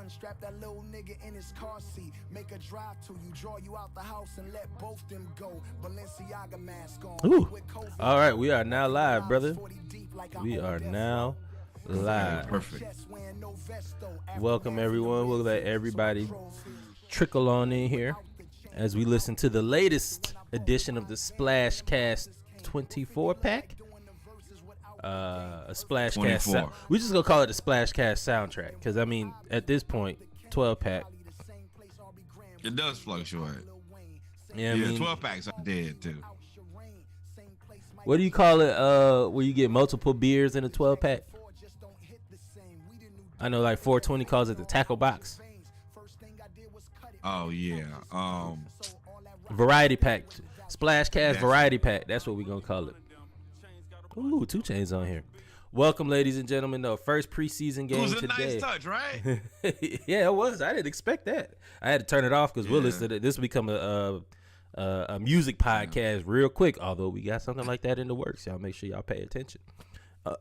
Strap that little nigga in his car seat, make a drive to you, draw you out the house and let both them go. Balenciaga mask on. Ooh. All right, we are now live, brother. We are now live. Perfect. Welcome everyone. We'll let everybody trickle on in here as we listen to the latest edition of the Splashcast 24 pack. A Splashcast. We just gonna call it the Splashcast soundtrack because I mean at this point 12 pack. It does fluctuate. Yeah, I mean, 12 packs are dead too. What do you call it? Where you get multiple beers in a 12 pack? I know like 420 calls it the tackle box. Oh yeah. Variety pack. Splashcast variety pack. That's what we gonna call it. Ooh, 2 Chainz on here. Welcome, ladies and gentlemen, to our first preseason game today. It was a nice touch, right? Yeah, it was. I didn't expect that. I had to turn it off because Willis said this will become a music podcast real quick. Although we got something like that in the works, y'all make sure y'all pay attention. But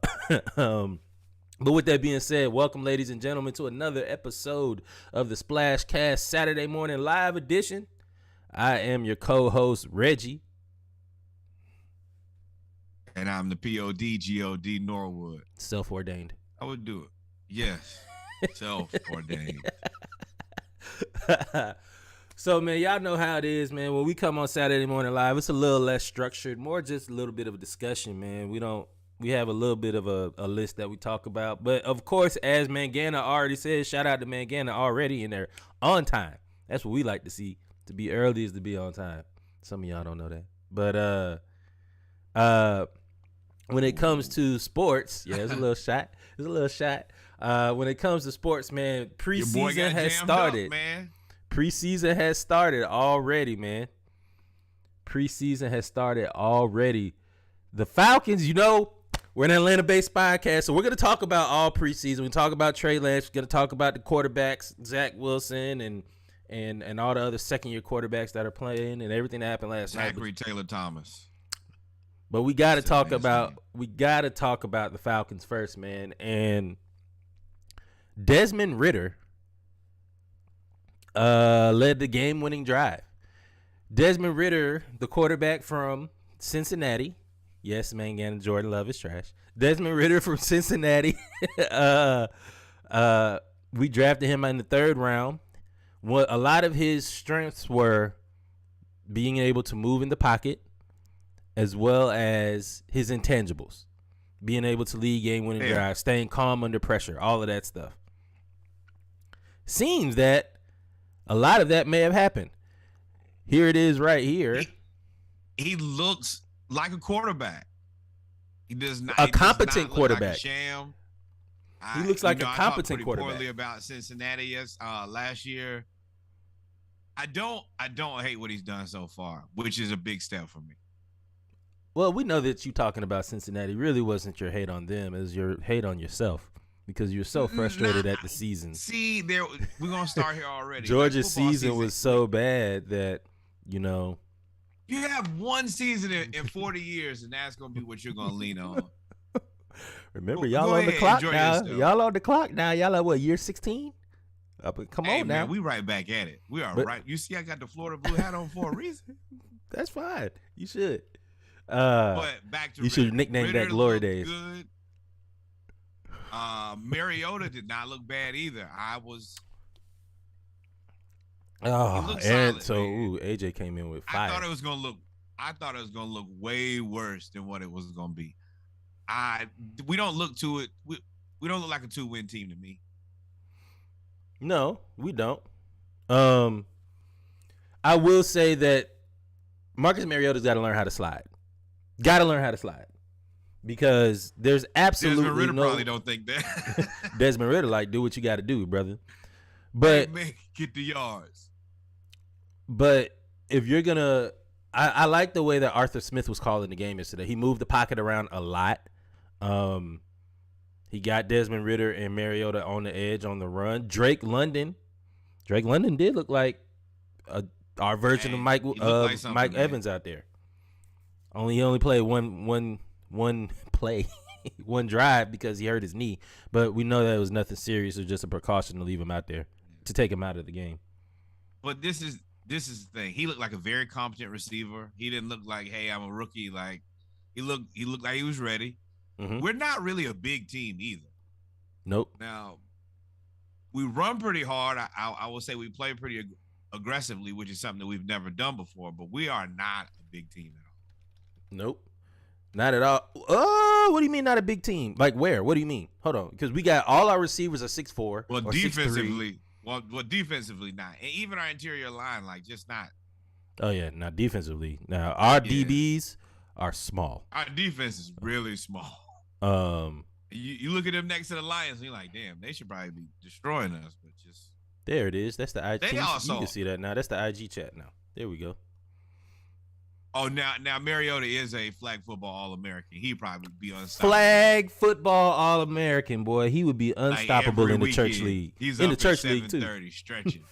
with that being said, welcome, ladies and gentlemen, to another episode of the Splashcast Saturday morning live edition. I am your co-host Reggie. And I'm the POD Norwood. Self-ordained. I would do it. Yes. Self-ordained. So, man, y'all know how it is, man. When we come on Saturday morning live, it's a little less structured, more just a little bit of a discussion, man. We have a little bit of a list that we talk about. But, of course, as Mangana already said, shout out to Mangana already in there on time. That's what we like to see. To be early is to be on time. Some of y'all don't know that. But, when it comes to sports, yeah, it's a little shot. It's a little shot. When it comes to sports, man, preseason has started. Up, man. Preseason has started already, man. Preseason has started already. The Falcons, we're an Atlanta-based podcast, so we're going to talk about all preseason. We talk about Trey Lance. We're going to talk about the quarterbacks, Zach Wilson, and all the other second-year quarterbacks that are playing and everything that happened last night. Zachary Taylor Thomas. But we got to talk about the Falcons first, man. And Desmond Ridder led the game-winning drive. Desmond Ridder, the quarterback from Cincinnati. Yes, man, and Jordan Love is trash. Desmond Ridder from Cincinnati. We drafted him in the 3rd round. A lot of his strengths were being able to move in the pocket, as well as his intangibles, being able to lead game-winning drives, staying calm under pressure, all of that stuff. Seems that a lot of that may have happened. Here it is right here. He looks like a quarterback. He does not. A competent quarterback. Like a sham. He looks like a competent quarterback. Poorly about Cincinnati last year. I don't hate what he's done so far, which is a big step for me. Well, we know that you talking about Cincinnati really wasn't your hate on them, it was your hate on yourself because you're so frustrated at the season. See, we're going to start here already. Georgia's season was so bad that, You have one season in 40 years, and that's going to be what you're going to lean on. Remember, y'all on the clock now. Y'all on the clock now. Y'all at what, year 16? Come on now. Man, we right back at it. We are right. You see, I got the Florida blue hat on for a reason. That's fine. You should. But back to you should nickname that Glory Days. Good. Mariota did not look bad either. And so AJ came in with fire. I thought it was gonna look way worse than what it was gonna be. We don't look to it. We don't look like a 2-win team to me. No, we don't. I will say that Marcus Mariota's got to learn how to slide. Got to learn how to slide because there's absolutely Desmond Ridder probably don't think that. Desmond Ridder, do what you got to do, brother. But hey, man, get the yards. But if you're gonna, I like the way that Arthur Smith was calling the game yesterday. He moved the pocket around a lot. He got Desmond Ridder and Mariota on the edge on the run. Drake London did look like our version of Mike Evans out there. He only played one play one drive because he hurt his knee. But we know that it was nothing serious. It was just a precaution to leave him out there, to take him out of the game. But this is the thing. He looked like a very competent receiver. He didn't look like, hey, I'm a rookie. Like he looked like he was ready. Mm-hmm. We're not really a big team either. Nope. Now, we run pretty hard. I will say we play pretty aggressively, which is something that we've never done before. But we are not a big team at all. Nope. Not at all. Oh, what do you mean not a big team? Like where? What do you mean? Hold on. Because we got all our receivers are 6'4". Well, or defensively, 6'3". well, defensively not. And even our interior line, like just not. Oh, yeah. Not defensively. Now, our DBs are small. Our defense is really small. You look at them next to the Lions, and you're like, damn, they should probably be destroying us. But just there it is. That's the IG. They also, you can see that now. That's the IG chat now. There we go. Oh, now Mariota is a flag football All-American. He'd probably be unstoppable. Flag football All-American, boy. He would be unstoppable like in the weekend, church league. He's in up the church at league too. 7:30 stretching.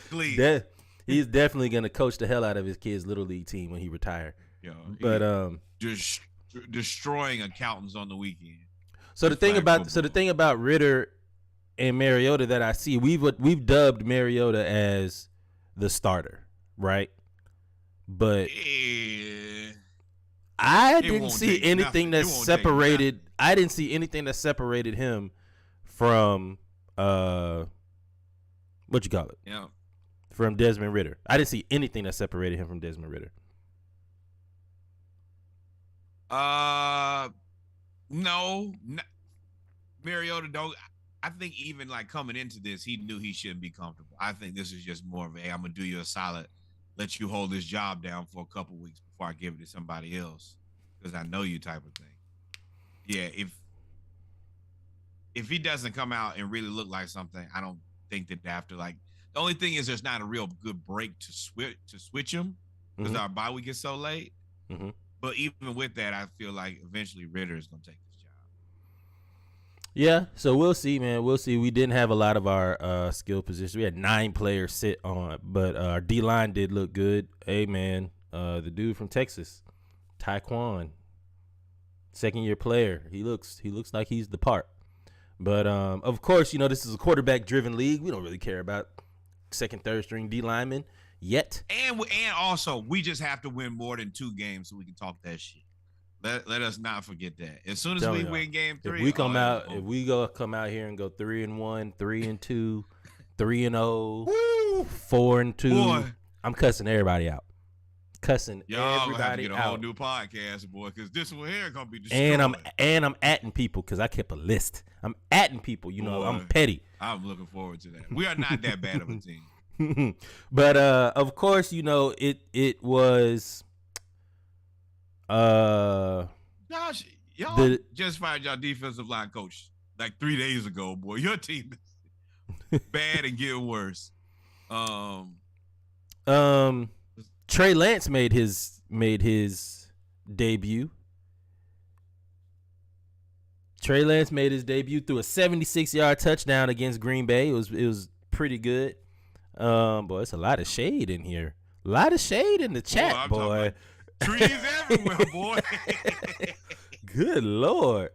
Please. He's definitely gonna coach the hell out of his kids' little league team when he retire. But just destroying accountants on the weekend. So the thing about Ridder and Mariota that I see, we've dubbed Mariota as the starter, right? But I didn't see anything that separated. I didn't see anything that separated him from what you call it? Yeah. From Desmond Ridder. I didn't see anything that separated him from Desmond Ridder. No. Mariota don't. I think even like coming into this, he knew he shouldn't be comfortable. I think this is just more of a, hey, I'm gonna do you a solid, let you hold this job down for a couple weeks before I give it to somebody else, because I know you type of thing. Yeah, if he doesn't come out and really look like something, I don't think that after like the only thing is there's not a real good break to switch him because our bye week is so late. Mm-hmm. But even with that, I feel like eventually Ridder is gonna take this job. Yeah, so we'll see, man. We'll see. We didn't have a lot of our skill positions. We had 9 players sit on, but our D-line did look good. Hey, man, the dude from Texas, Tyquan, second-year player. He looks like he's the part. But, of course, this is a quarterback-driven league. We don't really care about second, third-string D-linemen yet. And also, we just have to win more than 2 games so we can talk that shit. Let us not forget that. As soon as we win game 3, if we come out here and go 3-1, 3-2, 3-0, 4-2, boy, I'm cussing everybody out. Cussing y'all everybody gonna have to get a whole out. new podcast, boy, because this one here gonna be destroyed. And I'm atting people because I kept a list. I'm atting people. Boy, I'm petty. I'm looking forward to that. We are not that bad of a team. But of course, it was. Josh, y'all just fired y'all defensive line coach like 3 days ago, boy. Your team is bad and getting worse. Trey Lance made his debut. Trey Lance made his debut through a 76-yard touchdown against Green Bay. It was pretty good. Boy, it's a lot of shade in here. A lot of shade in the chat, boy. Trees everywhere, boy. Good Lord.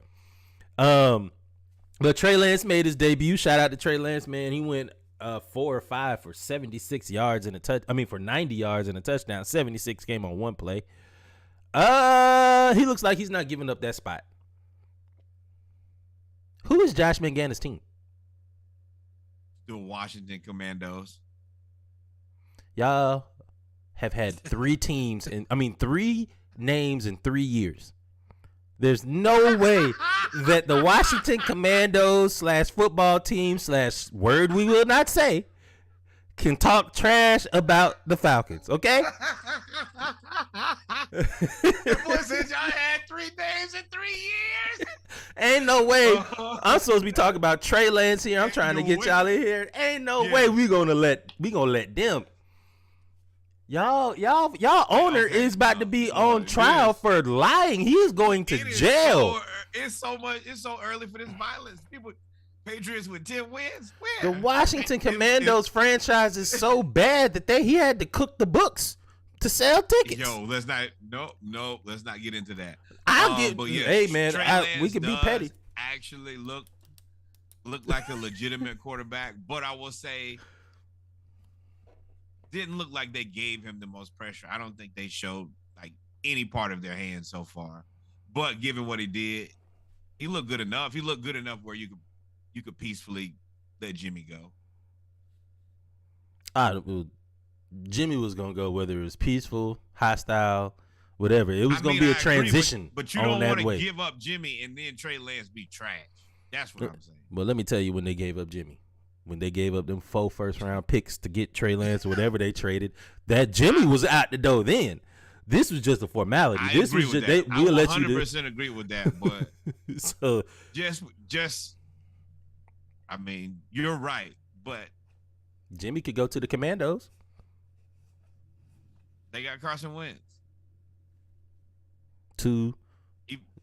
But Trey Lance made his debut. Shout out to Trey Lance, man. He went 4 or 5 for 76 yards and for 90 yards and a touchdown. 76 came on one play. He looks like he's not giving up that spot. Who is Josh Mangana's team? The Washington Commandos. Y'all have had 3 teams and 3 names in 3 years. There's no way that the Washington Commandos / football team / word we will not say can talk trash about the Falcons, okay? The boy said y'all had 3 names in 3 years. Ain't no way. I'm supposed to be talking about Trey Lance here. I'm trying to get y'all in here. Ain't no way we gonna let them. Y'all owner is about to be on trial for lying. He is going to jail. It's so early for this violence. Patriots with 10 wins. Where? The Washington Commandos franchise is so bad that he had to cook the books to sell tickets. Yo, let's not. No, let's not get into that. I'll get. But yeah, Hey man, Trey we Lance can be does petty. Actually, look like a legitimate quarterback, but I will say, didn't look like they gave him the most pressure. I don't think they showed like any part of their hand so far. But given what he did, he looked good enough. He looked good enough where you could peacefully let Jimmy go. Jimmy was gonna go whether it was peaceful, hostile, whatever. It was gonna be a transition. But you don't want to give up Jimmy and then Trey Lance be trash. That's what I'm saying. But let me tell you, when they gave up Jimmy, when they gave up them 4 first-round picks to get Trey Lance or whatever they traded, that Jimmy was out the door then. This was just a formality. I This agree was with just that. we'll I let you 100% agree with that. But so just, I mean, you're right. But Jimmy could go to the Commandos. they got Carson Wentz. 2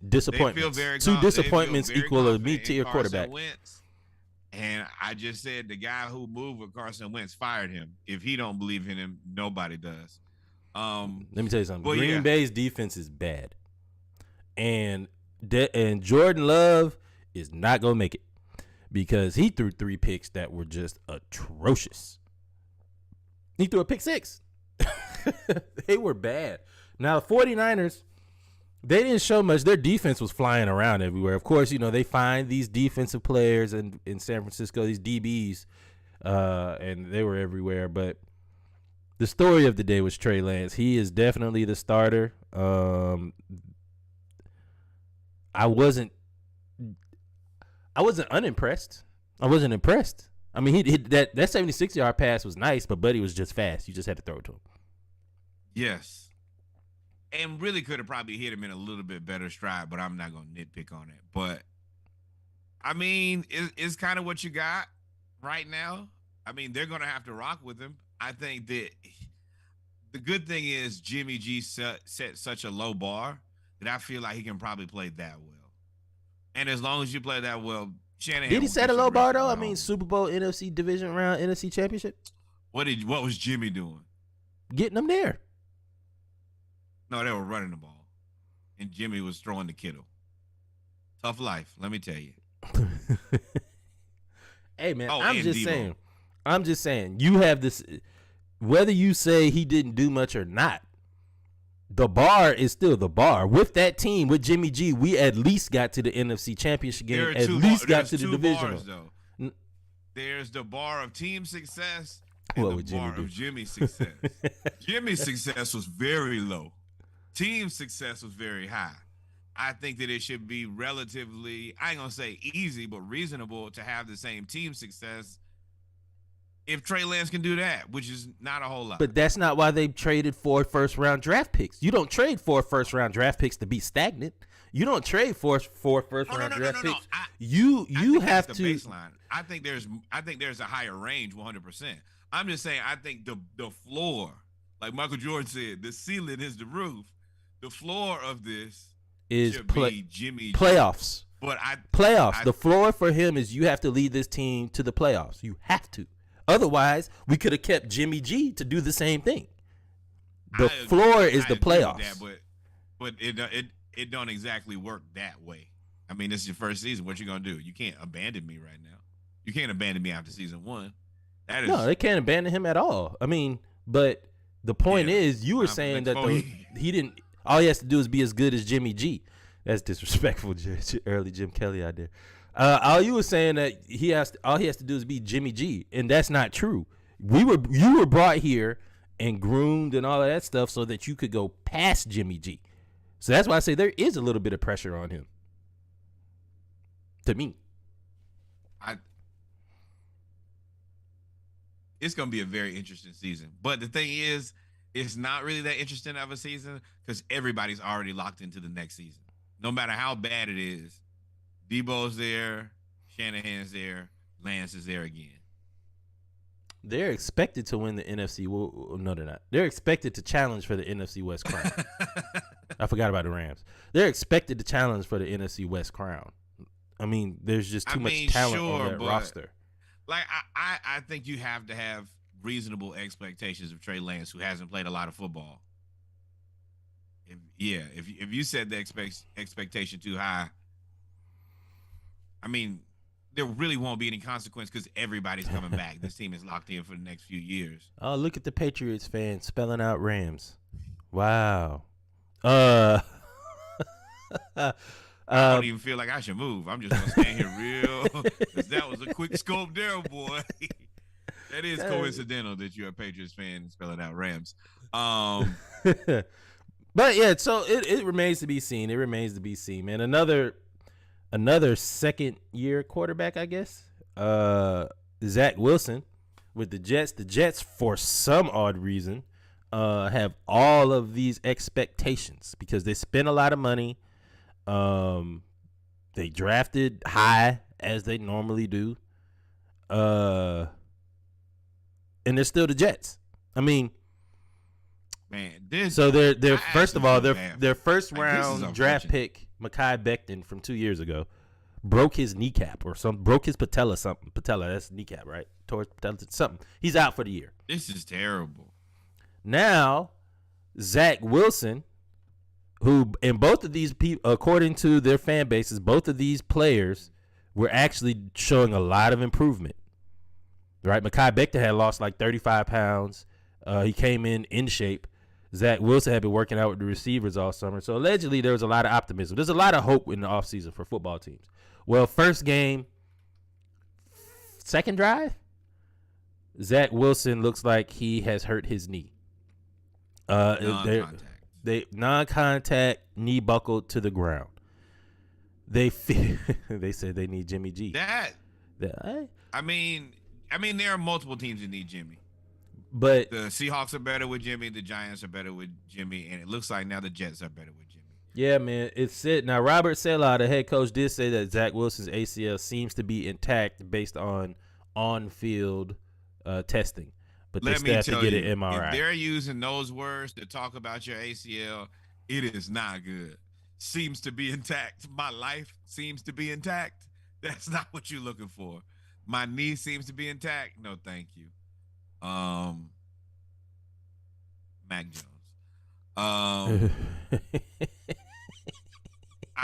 disappointments. Two disappointments equal a mid-tier quarterback. Wentz. And I just said the guy who moved with Carson Wentz fired him. If he don't believe in him, nobody does. Let me tell you something. Green Bay's defense is bad, and Jordan Love is not gonna make it because he threw 3 picks that were just atrocious. He threw a pick 6. They were bad. Now the 49ers, they didn't show much. Their defense was flying around everywhere. Of course, they find these defensive players in San Francisco, these DBs, and they were everywhere. But the story of the day was Trey Lance. He is definitely the starter. I wasn't unimpressed. I wasn't impressed. I mean, he that 76-yard pass was nice, but Buddy was just fast. You just had to throw it to him. Yes. And really could have probably hit him in a little bit better stride, but I'm not going to nitpick on it. But, I mean, it's kind of what you got right now. I mean, they're going to have to rock with him. I think that the good thing is Jimmy G set such a low bar that I feel like he can probably play that well. And as long as you play that well, Shanahan. Did he set a low bar though? I mean, Super Bowl, NFC division round, NFC championship. What was Jimmy doing? Getting them there. No, they were running the ball, and Jimmy was throwing the Kittle. Tough life, let me tell you. Hey man, I'm just saying. You have this. Whether you say he didn't do much or not, the bar is still the bar. With that team, with Jimmy G, we at least got to the NFC Championship game. At least got to the divisional. There's the bar of team success and the bar of Jimmy's success. Jimmy's success was very low. Team success was very high. I think that it should be relatively, I ain't going to say easy, but reasonable to have the same team success if Trey Lance can do that, which is not a whole lot. But that's not why they traded 4 first-round draft picks. You don't trade 4 first-round draft picks to be stagnant. You don't trade 4 first-round draft picks. You have to. Baseline. I think there's a higher range, 100%. I'm just saying. I think the floor, like Michael Jordan said, the ceiling is the roof. The floor of this is Jimmy playoffs. But playoffs. The floor for him is you have to lead this team to the playoffs. You have to. Otherwise, we could have kept Jimmy G to do the same thing. The floor is the playoffs. But it don't exactly work that way. I mean, this is your first season. What you gonna do? You can't abandon me right now. You can't abandon me after season 1. No, they can't abandon him at all. I mean, but the point is, you were saying that he didn't. All he has to do is be as good as Jimmy G. That's disrespectful, early Jim Kelly out there. All you were saying that all he has to do is be Jimmy G, and that's not true. You were brought here and groomed and all of that stuff so that you could go past Jimmy G. So that's why I say there is a little bit of pressure on him. To me, it's gonna be a very interesting season. But the thing is, it's not really that interesting of a season because everybody's already locked into the next season. No matter how bad it is, Debo's there, Shanahan's there, Lance is there again. They're expected to win the NFC. Well, no, they're not. They're expected to challenge for the NFC West crown. I forgot about the Rams. They're expected to challenge for the NFC West crown. I mean, there's just too much talent on that roster. Like, I think you have to have reasonable expectations of Trey Lance, who hasn't played a lot of football. if you set the expectation too high, I mean, there really won't be any consequence because everybody's coming back. This team is locked in for the next few years. Oh, look at the Patriots fans spelling out Rams. Wow. I don't even feel like I should move. I'm just gonna stand here real, because that was a quick scope there, boy. That is coincidental that you're a Patriots fan spelling out Rams. But yeah, so it remains to be seen. It remains to be seen, man. Another second year quarterback, I guess. Zach Wilson with the Jets. The Jets, for some odd reason, have all of these expectations because they spent a lot of money. They drafted high as they normally do. And they're still the Jets. I mean, man, they're first of all, their first round draft pick, Mekhi Becton from 2 years ago, broke his kneecap broke his patella, that's kneecap, right? Tore patella, something. He's out for the year. This is terrible. Now, Zach Wilson, who in both of these people, according to their fan bases, both of these players were actually showing a lot of improvement. Right? Mekhi Becton had lost like 35 pounds. He came in shape. Zach Wilson had been working out with the receivers all summer. So allegedly there was a lot of optimism. There's a lot of hope in the offseason for football teams. Well, first game, second drive, Zach Wilson looks like he has hurt his knee. Non-contact, knee buckled to the ground. They said they need Jimmy G. I mean, there are multiple teams that need Jimmy. But the Seahawks are better with Jimmy. The Giants are better with Jimmy. And it looks like now the Jets are better with Jimmy. Yeah, man. It's it. Now, Robert Saleh, the head coach, did say that Zach Wilson's ACL seems to be intact based on on-field testing. But they still have to get an MRI. If they're using those words to talk about your ACL, it is not good. Seems to be intact. My life seems to be intact. That's not what you're looking for. My knee seems to be intact. No, thank you. Mac Jones. I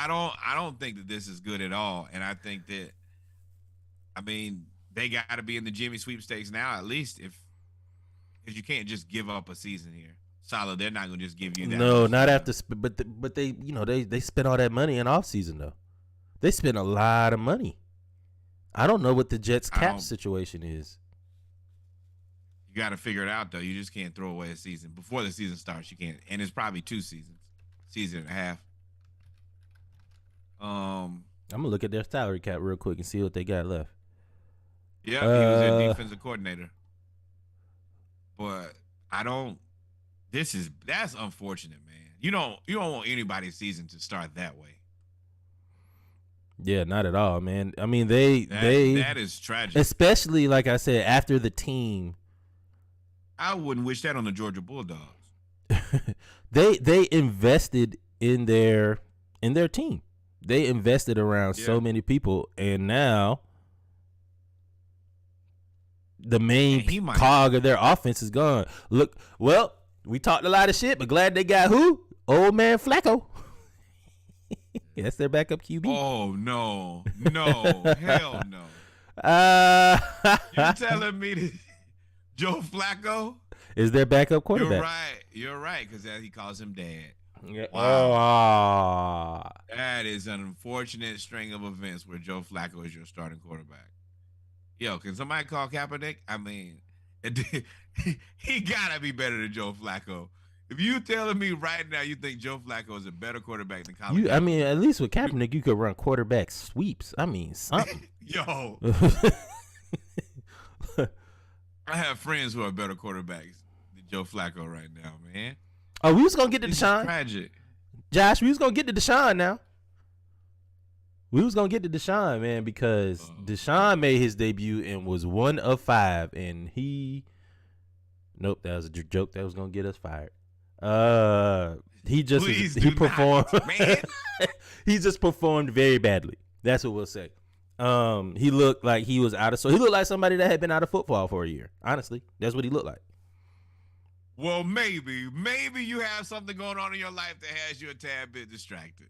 don't think that this is good at all. And I think that, I mean, they got to be in the Jimmy sweepstakes now, at least, because you can't just give up a season here. Solid, they're not going to just give you that. No, not after, but they, they spent all that money in offseason, though. They spent a lot of money. I don't know what the Jets cap situation is. You got to figure it out, though. You just can't throw away a season. Before the season starts, you can't. And it's probably 2 seasons, season and a half. I'm going to look at their salary cap real quick and see what they got left. Yeah, he was their defensive coordinator. But that's unfortunate, man. You don't want anybody's season to start that way. Yeah, not at all, man. I mean, that is tragic. Especially, like I said, after the team. I wouldn't wish that on the Georgia Bulldogs. They invested in their team. They invested around so many people, and now the main cog of their offense is gone. Look, well, we talked a lot of shit, but glad they got who? Old man Flacco. That's their backup QB. Oh, no, hell no. You telling me that Joe Flacco is their backup quarterback? You're right, because he calls him dad. Yeah. Wow. That is an unfortunate string of events where Joe Flacco is your starting quarterback. Yo, can somebody call Kaepernick? I mean, he gotta be better than Joe Flacco. If you telling me right now you think Joe Flacco is a better quarterback than Colin Kaepernick, I mean, at least with Kaepernick, you could run quarterback sweeps. I mean, something. Yo. I have friends who are better quarterbacks than Joe Flacco right now, man. Oh, we was going to get to Deshaun. Tragic. Josh, we was going to get to Deshaun now. We was going to get to Deshaun, man, because Deshaun made his debut and was 1 of 5, and nope, that was a joke that was going to get us fired. He performed. Man. He just performed very badly. That's what we'll say. He looked like he was he looked like somebody that had been out of football for a year. Honestly, that's what he looked like. Well, maybe you have something going on in your life that has you a tad bit distracted.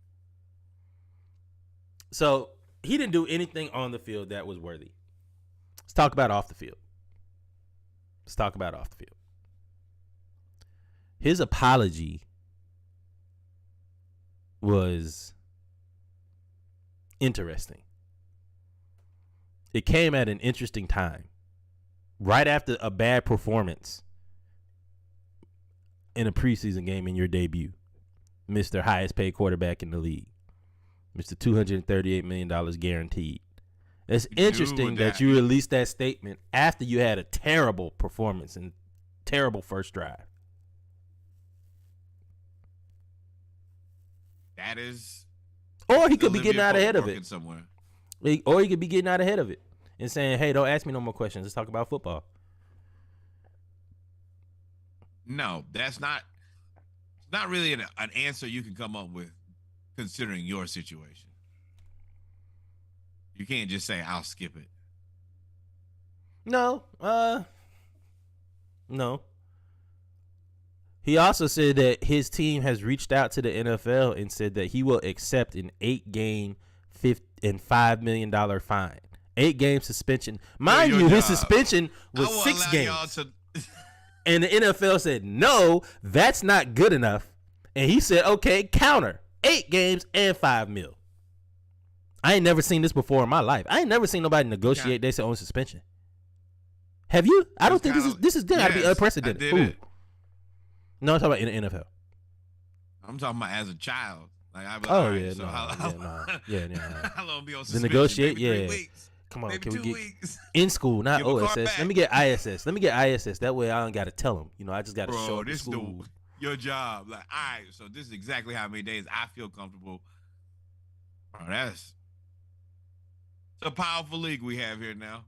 So he didn't do anything on the field that was worthy. Let's talk about off the field. His apology was interesting. It came at an interesting time. Right after a bad performance in a preseason game in your debut. Mr. Highest paid quarterback in the league. Mr. $238 million guaranteed. It's interesting that you released that statement after you had a terrible performance and terrible first drive. That is. Or he could be getting out ahead of it. Somewhere. Or he could be getting out ahead of it and saying, hey, don't ask me no more questions. Let's talk about football. No, that's not really an answer you can come up with considering your situation. You can't just say, I'll skip it. No. No. He also said that his team has reached out to the NFL and said that he will accept an 8-game and $5 million fine. 8-game suspension. Mind you, his suspension was 6 games. And the NFL said, no, that's not good enough. And he said, okay, counter. 8 games and $5 million. I ain't never seen this before in my life. I ain't never seen nobody negotiate their own suspension. Have you? I don't think this is gotta be unprecedented. No, I'm talking about in the NFL. I'm talking about as a child. Like, how long be on suspension? The negotiate, maybe 3 weeks. Come on, maybe can we 2 get weeks. in school, not Give a car OSS? back. Let me get ISS. That way I don't got to tell them. You know, I just got to show up to school. Your job. Like, all right, so this is exactly how many days I feel comfortable. Bro, it's a powerful league we have here now.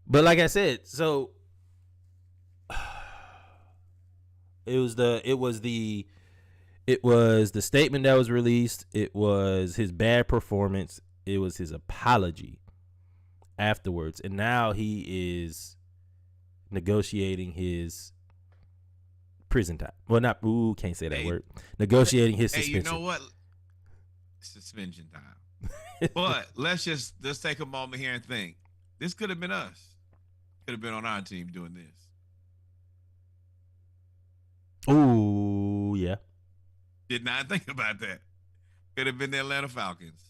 But like I said, so it was the statement that was released. It was his bad performance. It was his apology afterwards. And now he is negotiating his prison time. Well, can't say that word. Negotiating his suspension. You know what? Suspension time. But let's take a moment here and think. This could have been us. Could have been on our team doing this. Ooh, yeah. Did not think about that. Could have been the Atlanta Falcons.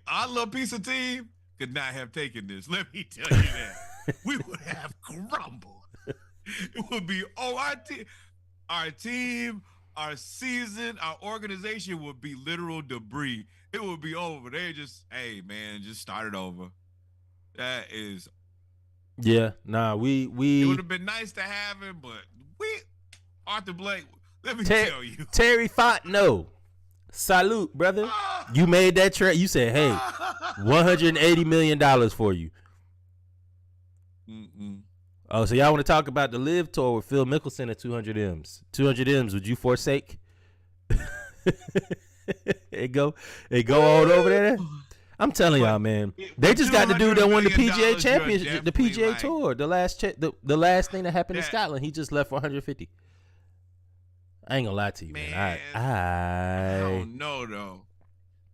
Our little piece of team could not have taken this. Let me tell you that. We would have crumbled. It would be, our team, our season, our organization would be literal debris. It would be over. They just, hey, man, just start it over. That is. Yeah, nah, we. It would have been nice to have him, but Arthur Blank, let me tell you. Terry Fontenot, salute, brother. You made that trade. You said, hey, $180 million for you. Oh, so y'all want to talk about the Live Tour with Phil Mickelson at 200 M's? 200 M's, would you forsake? it go all over there. I'm telling y'all, man. They just got the dude that won the PGA Championship, the PGA Tour. The last thing that happened in Scotland, he just left for 150. I ain't gonna lie to you, man. I don't know though,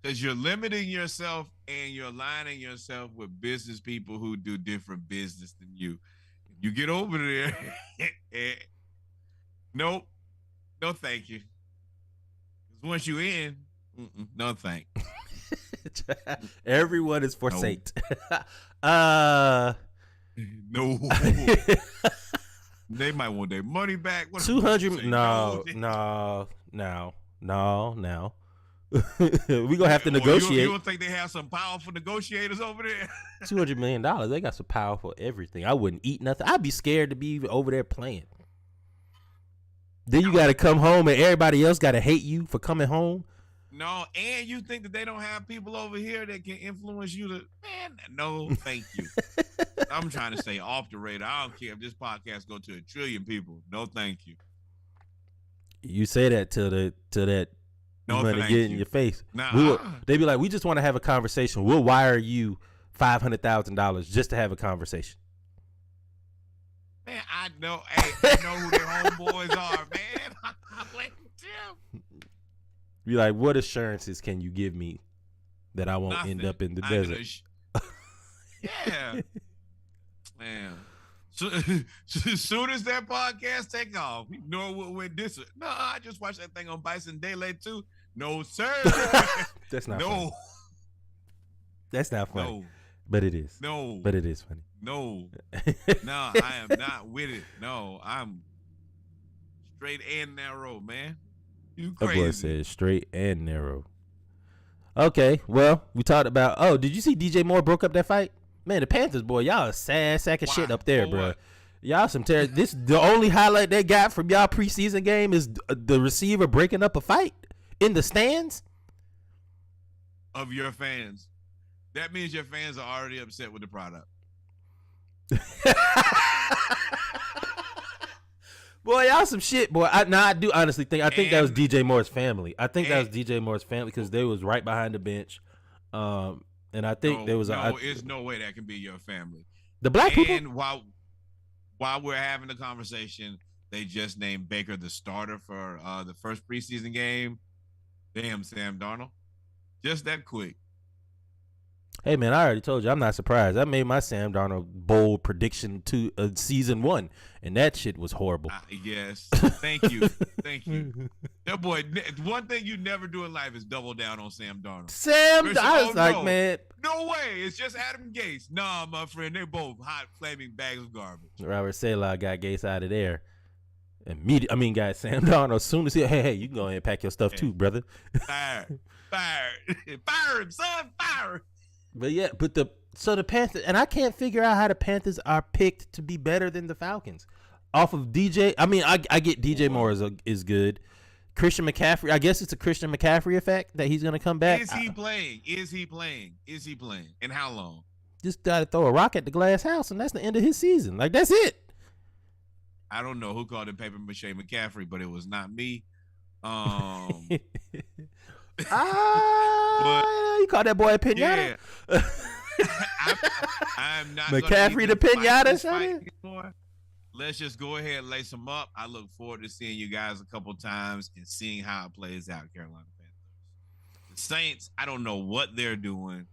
because you're limiting yourself and you're aligning yourself with business people who do different business than you. You get over there, nope, no thank you. Because once you in, no thank. Everyone is forsaked. No. They might want their money back. 200. No. We gonna have to negotiate. You don't think they have some powerful negotiators over there? $200 million. They got some powerful everything. I wouldn't eat nothing. I'd be scared to be over there playing. Then you got to come home and everybody else got to hate you for coming home. No, and you think that they don't have people over here that can influence you to, man, no, thank you. I'm trying to stay off the radar. I don't care if this podcast go to 1 trillion people. No, thank you. You say that till that no, money get in your face. Nah, they be like, we just want to have a conversation. We'll wire you $500,000 just to have a conversation. Man, I know. Hey, I know who their homeboys are, man. I blame Tim. Be like, what assurances can you give me that I won't end up in the desert? Yeah, man. So, as soon as that podcast take off, you know what went this. No, I just watched that thing on Bison Daylight too. No, sir. That's not no. funny. That's not funny. No. But it is. No. But it is funny. No. No, I am not with it. No, I'm straight and narrow, man. You That crazy. boy said straight and narrow. Okay, well, we talked about. Oh, did you see DJ Moore broke up that fight? Man, the Panthers, boy, y'all a sad sack of shit up there, For bro. what? Y'all some terror. This the only highlight they got from y'all preseason game is the receiver breaking up a fight in the stands. Of your fans. That means your fans are already upset with the product. Boy, y'all some shit, boy. I do honestly think that was DJ Moore's family. I think that was DJ Moore's family because they was right behind the bench. And I think there was there's no way that can be your family. The black people. And while we're having the conversation, they just named Baker the starter for the first preseason game. Damn, Sam Darnold. Just that quick. Hey, man, I already told you. I'm not surprised. I made my Sam Darnold bold prediction to season 1, and that shit was horrible. Yes. Thank you. Thank you. That boy, one thing you never do in life is double down on Sam Darnold. I was like, man. No way. It's just Adam Gase. Nah, my friend. They're both hot, flaming bags of garbage. Robert Saleh got Gase out of there. Got Sam Darnold. As soon as hey, you can go ahead and pack your stuff too, brother. Fire him, son, fire him. But yeah, the Panthers, and I can't figure out how the Panthers are picked to be better than the Falcons. Off of DJ, I get DJ Moore is good. Christian McCaffrey, I guess it's a Christian McCaffrey effect that he's gonna come back. Is he playing? And how long? Just gotta throw a rock at the glass house, and that's the end of his season. Like that's it. I don't know who called him Paper Mache McCaffrey, but it was not me. You call that boy a pinata? Yeah. I'm not McCaffrey the pinata, son. Let's just go ahead and lace them up. I look forward to seeing you guys a couple times and seeing how it plays out, Carolina Panthers. The Saints, I don't know what they're doing,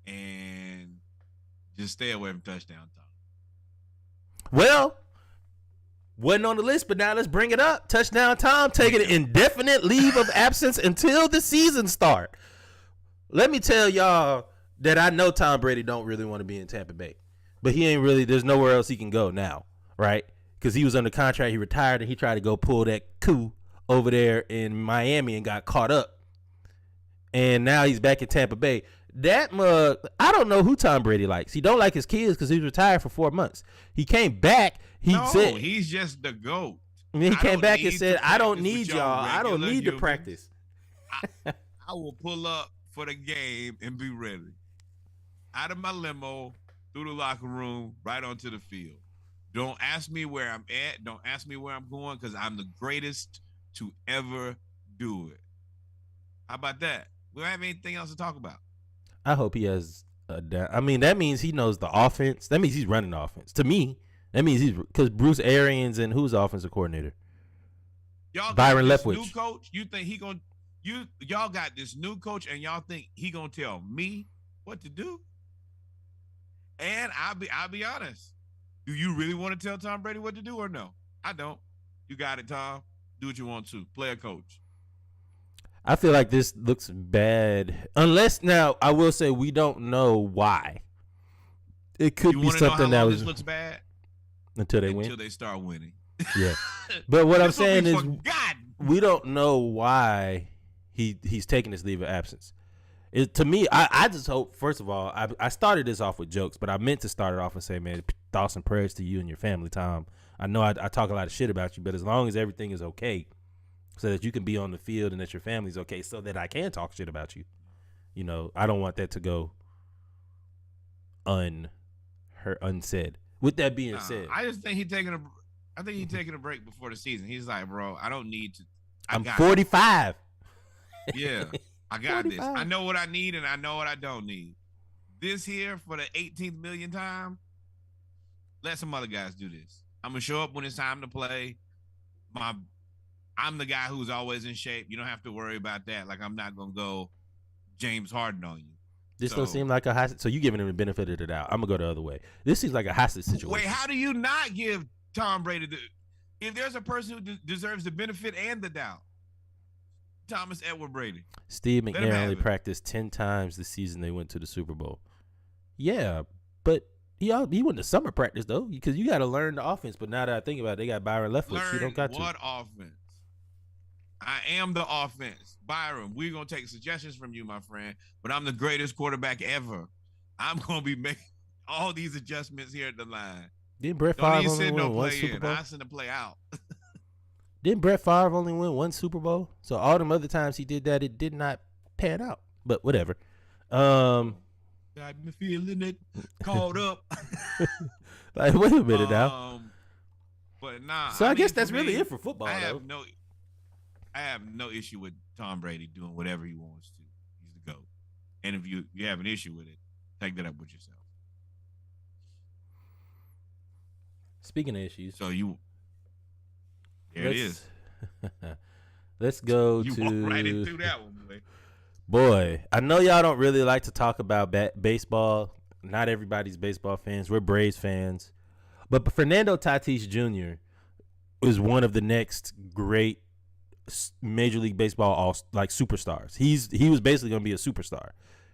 and just stay away from touchdown time. Well, wasn't on the list, but now let's bring it up. Touchdown Tom taking an indefinite leave of absence until the season start. Let me tell y'all that I know Tom Brady don't really want to be in Tampa Bay, but he ain't really. There's nowhere else he can go now, right? Because he was under contract, he retired, and he tried to go pull that coup over there in Miami and got caught up, and now he's back in Tampa Bay. That mug, I don't know who Tom Brady likes. He don't like his kids because he was retired for 4 months. He came back. He said he's just the GOAT. He came back and said, "I don't need y'all. I don't need to practice. I will pull up for the game and be ready. Out of my limo, through the locker room, right onto the field. Don't ask me where I'm at. Don't ask me where I'm going because I'm the greatest to ever do it. How about that? We don't have anything else to talk about. I hope he has that means he knows the offense. That means he's running the offense. To me, that means because Bruce Arians and who's the offensive coordinator? Y'all Byron got this Leftwich. new coach. You think he gonna y'all got this new coach and y'all think he gonna tell me what to do? And I'll be honest. Do you really want to tell Tom Brady what to do or no? I don't. You got it, Tom. Do what you want to. Play a coach. I feel like this looks bad. Unless now, I will say we don't know why. It could be something that was this looks bad until they win. Until they start winning. Yeah. But what I'm saying is forgotten. we don't know why he's taking this leave of absence. To me, I just hope, first of all, I started this off with jokes, but I meant to start it off and say, man, thoughts and prayers to you and your family, Tom. I know I talk a lot of shit about you, but as long as everything is okay, so that you can be on the field and that your family's okay, so that I can talk shit about you. You know, I don't want that to go unsaid. With that being said, I just think he's taking a break before the season. He's like, bro, I don't need to. I'm 45. Yeah, I got 45. this. I know what I need and I know what I don't need. This here for the 18th million time. Let some other guys do this. I'm gonna show up when it's time to play. I'm the guy who's always in shape. You don't have to worry about that. Like, I'm not gonna go James Harden on you. This don't seem like a hostage. So you giving him the benefit of the doubt. I'm gonna go the other way. This seems like a hostage situation. Wait, how do you not give Tom Brady if there's a person who deserves the benefit and the doubt? Thomas Edward Brady. Steve McNair only practiced 10 times this season they went to the Super Bowl. Yeah, but he went to summer practice though, because you got to learn the offense. But now that I think about it, they got Byron Leftwich. You don't got what to. offense? I am the offense. Byron, we're going to take suggestions from you, my friend, but I'm the greatest quarterback ever. I'm going to be making all these adjustments here at the line. Didn't Brett Favre only win one Super Bowl? I send the play out. Didn't Brett Favre only win one Super Bowl? So all them other times he did that, it did not pan out. But whatever. I've been feeling it caught up. Like, wait a minute now. But nah. So I guess that's really it for football. I have no issue with Tom Brady doing whatever he wants to. He's the GOAT. And if you have an issue with it, take that up with yourself. Speaking of issues. So there it is. Let's go you to. walk right into that one, boy. Boy, I know y'all don't really like to talk about baseball. Not everybody's baseball fans. We're Braves fans. But Fernando Tatis Jr. is one of the next great Major League Baseball superstars. He was basically going to be a superstar.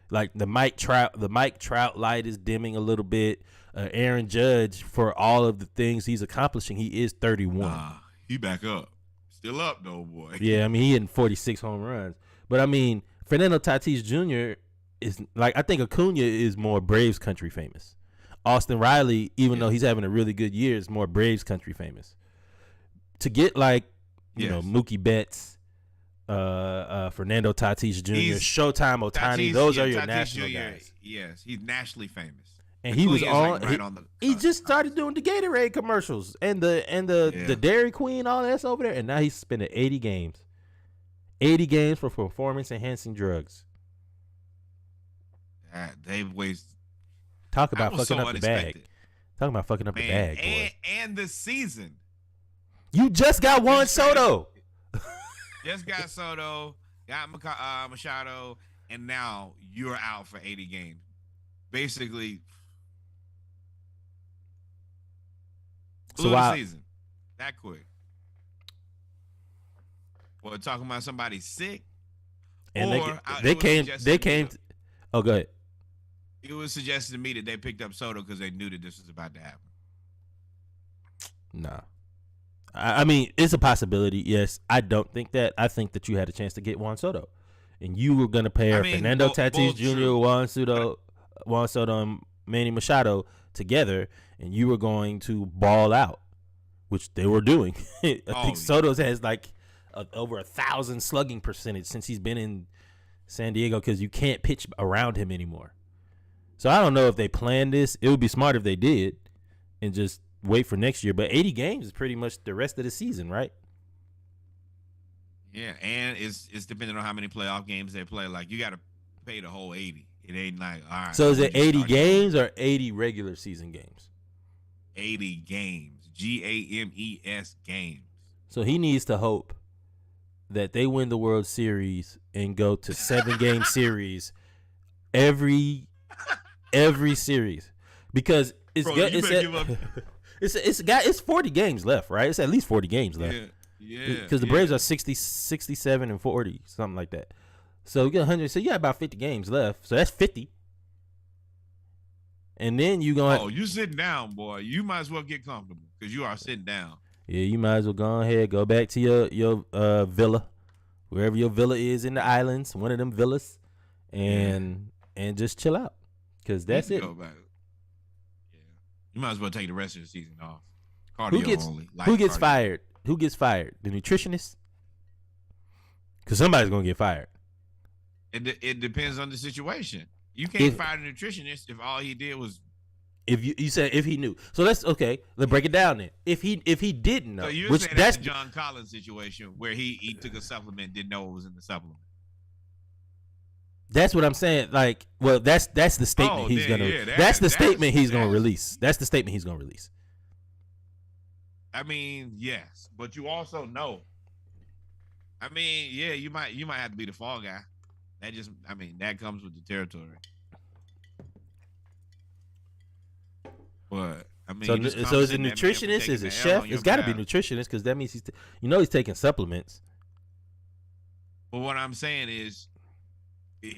Like the Mike Trout light is dimming a little bit. Aaron Judge, for all of the things he's accomplishing, he is 31. He back up. Still up though, boy. Yeah, I mean, he hitting 46 home runs. But I mean, Fernando Tatis Jr. is like, I think Acuna is more Braves country famous. Austin Riley, even though he's having a really good year, is more Braves country famous. To get like, you know, Mookie Betts, Fernando Tatis Jr., Showtime Ohtani, those are your national guys. Yes, he's nationally famous. And he was he just started doing the Gatorade commercials and the Dairy Queen, all that's over there. And now he's spending 80 games. 80 games for performance-enhancing drugs. They waste. Talk about fucking up the bag. Talking about fucking up the bag, boy. And the season. You just got Juan Soto. Just got Soto, got Machado, and now you're out for 80 games. Basically, blew the season that quick. Or talking about somebody sick. And they came. Oh, go ahead. It was suggested to me that they picked up Soto because they knew that this was about to happen. Nah. I mean, it's a possibility. Yes, I don't think that. I think that you had a chance to get Juan Soto, and you were going to pair Fernando Tatis Jr., Juan Soto, and Manny Machado together, and you were going to ball out, which they were doing. I think Soto's has like over 1,000 slugging percentage since he's been in San Diego because you can't pitch around him anymore. So I don't know if they planned this. It would be smart if they did and just wait for next year. But 80 games is pretty much the rest of the season, right? Yeah, and it's depending on how many playoff games they play. Like, you got to pay the whole 80. It ain't like, all right. So is it 80 games or 80 regular season games? 80 games. GAMES games. So he needs to hope that they win the World Series and go to 7-game series every series, because it's 40 games left, right? It's at least 40 games left. Yeah. Because the Braves are 60, 67, and 40, something like that. So you get 100. So you got about 50 games left. So that's 50. And then you going. Oh, you sitting down, boy. You might as well get comfortable because you are sitting down. Yeah, you might as well go ahead, go back to your villa, wherever your villa is in the islands, one of them villas, and just chill out, because that's it. Go back. Yeah, you might as well take the rest of the season off. Cardio only. Who gets fired? Who gets fired? The nutritionist? Because somebody's gonna get fired. It depends on the situation. You can't fire the nutritionist if all he did was. If you said if he knew, so let's break it down then. If he didn't know, so you're saying that's the John Collins situation where he took a supplement, didn't know what was in the supplement. That's what I'm saying. Like, well, that's the statement he's gonna. That's the statement he's gonna release. That's the statement he's gonna release. I mean, yes, but you also know. I mean, yeah, you might have to be the fall guy. That comes with the territory. But I mean, So just is it compensate that man for nutritionist? taking Is the it L chef? on your It's got to be behalf. nutritionist because that means he's taking supplements. But what I'm saying is,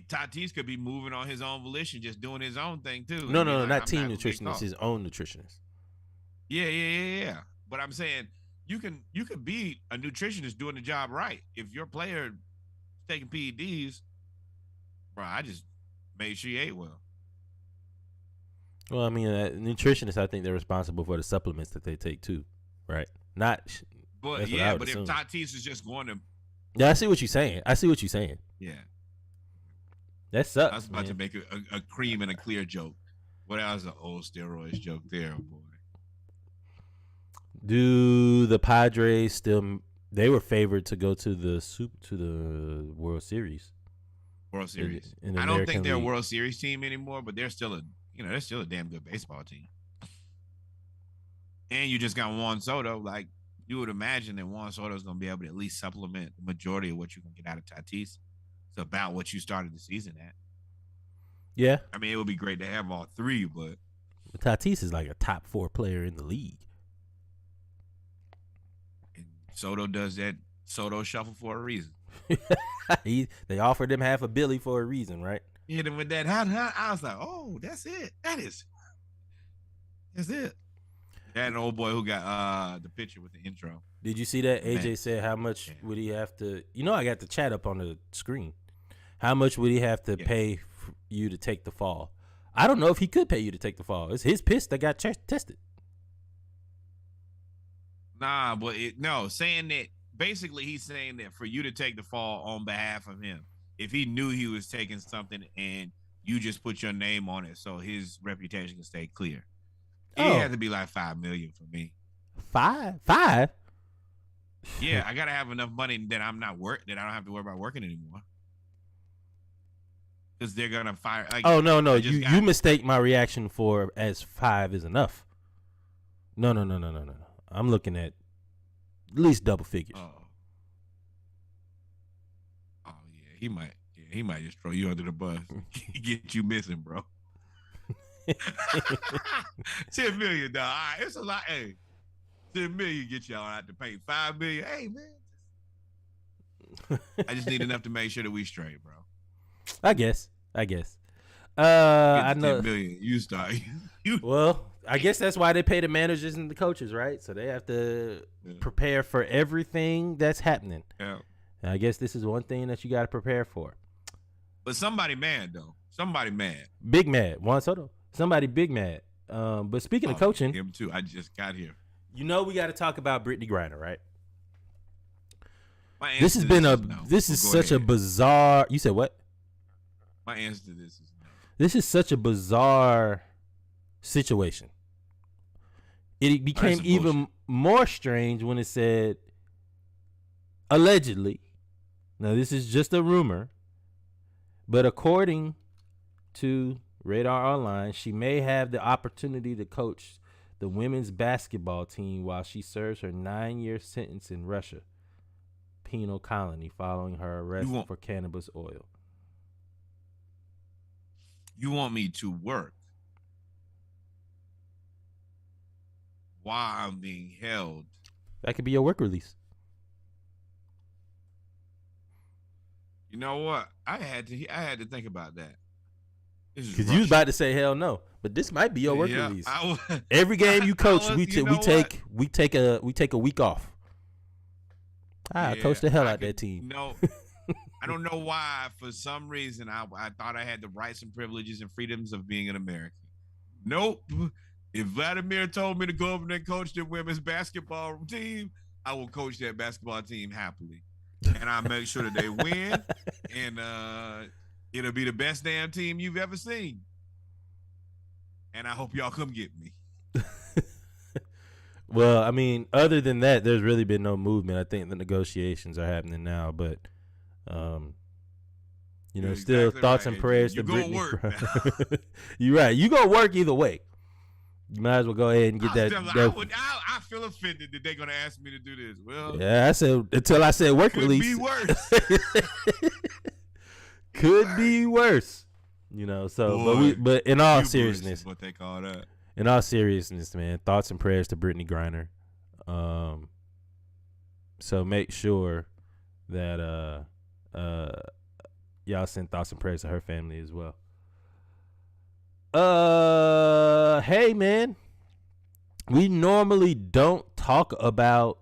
Tatis could be moving on his own volition, just doing his own thing too. No, and be no, no, like, not I'm team gonna get nutritionist. caught. His own nutritionist. Yeah. But I'm saying you can be a nutritionist doing the job right. If your player is taking PEDs, bro, I just made sure he ate well. Well, I mean, nutritionists, I think they're responsible for the supplements that they take too, right? Not. But That's what I yeah, would but assume. if Tatis is just going to, Yeah, I see what you're saying. yeah, That sucks. I was about to man. make a cream and a clear joke. What else? An old steroids joke there, boy. Do the Padres still? They were favored to go to the World Series. World Series. in the I don't American think they're a League. World Series team anymore, but they're still a damn good baseball team. And you just got Juan Soto. Like, you would imagine that Juan Soto is going to be able to at least supplement the majority of what you can get out of Tatis. It's about what you started the season at. Yeah, I mean, it would be great to have all three, but Tatis is like a top 4 player in the league. and Soto does that Soto shuffle for a reason. They offered him $500 million for a reason, right? Hit him with that. I was like, oh, that's it. That's it. That an old boy who got the picture with the intro. Did you see that? AJ Man. said, how much Yeah. would he have to? I got the chat up on the screen. How much would he have to pay for you to take the fall? I don't know if he could pay you to take the fall. It's his piss that got tested. Nah, but saying that basically he's saying that for you to take the fall on behalf of him, if he knew he was taking something and you just put your name on it so his reputation can stay clear. It had to be like $5 million for me. Five? Yeah, I gotta have enough money that I don't have to worry about working anymore. Because they're gonna fire. Like, Oh no! You mistake my reaction for as 5 is enough. No. I'm looking at least double figures. Oh yeah, he might. Yeah, he might just throw you under the bus, get you missing, bro. $10 million, dog. All right, it's a lot. Hey, $10 million get y'all out to pay $5 million. Hey man, I just need enough to make sure that we straight, bro. I guess. I know. $10 million. You start. Well, I guess that's why they pay the managers and the coaches, right? So they have to prepare for everything that's happening. Yeah. And I guess this is one thing that you got to prepare for. But somebody mad though. Somebody mad. Big mad. Juan Soto. Somebody big mad. But speaking of coaching, him too. I just got here. we got to talk about Brittany Griner, right? My This has answer to been no. this is Go such a ahead. bizarre. You said what? My answer to this is no. This is such a bizarre situation. It became some even bullshit. more strange when it said allegedly. Now this is just a rumor, but according to Radar Online, she may have the opportunity to coach the women's basketball team while she serves her 9-year sentence in Russia penal colony following her arrest for cannabis oil. You want me to work while I'm being held? That could be your work release. You know what? I had to think about that. Because you was about to say hell no, but this might be your work release. I Every game you coach, was- we you know take a week off. I coach the hell out that team. No, I don't know why. For some reason, I thought I had the rights and privileges and freedoms of being an American. Nope. If Vladimir told me to go over there and coach the women's basketball team, I will coach that basketball team happily, and I'll make sure that they win, and it'll be the best damn team you've ever seen. And I hope y'all come get me. Well, I mean, other than that, there's really been no movement. I think the negotiations are happening now, but You're still exactly thoughts right. and prayers You to go Brittany. work You're right. You gonna work either way. You might as well go ahead and get that. I feel offended that they're gonna ask me to do this. Well, Yeah, I said until I said work could release. be worse. Could be worse. You know, so Boy, but in all Hubris seriousness, is what they call that. in all seriousness, man, thoughts and prayers to Brittany Griner. So make sure that y'all send thoughts and prayers to her family as well. Hey man, we normally don't talk about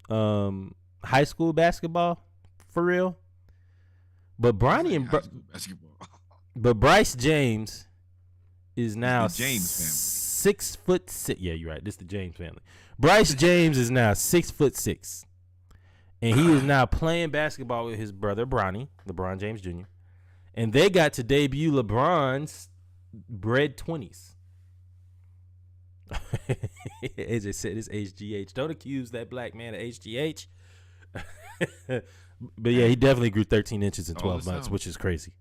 high school basketball for real, but Bronny and High school basketball. but Bryce James is now the James family. 6'6". Yeah, you're right. This is the James family. Bryce James is now 6'6", and he is now playing basketball with his brother Bronny, LeBron James Jr. And they got to debut LeBron's Bread 20s. AJ said it's HGH. Don't accuse that black man of HGH. But yeah, he definitely grew 13 inches in 12 months, which is crazy.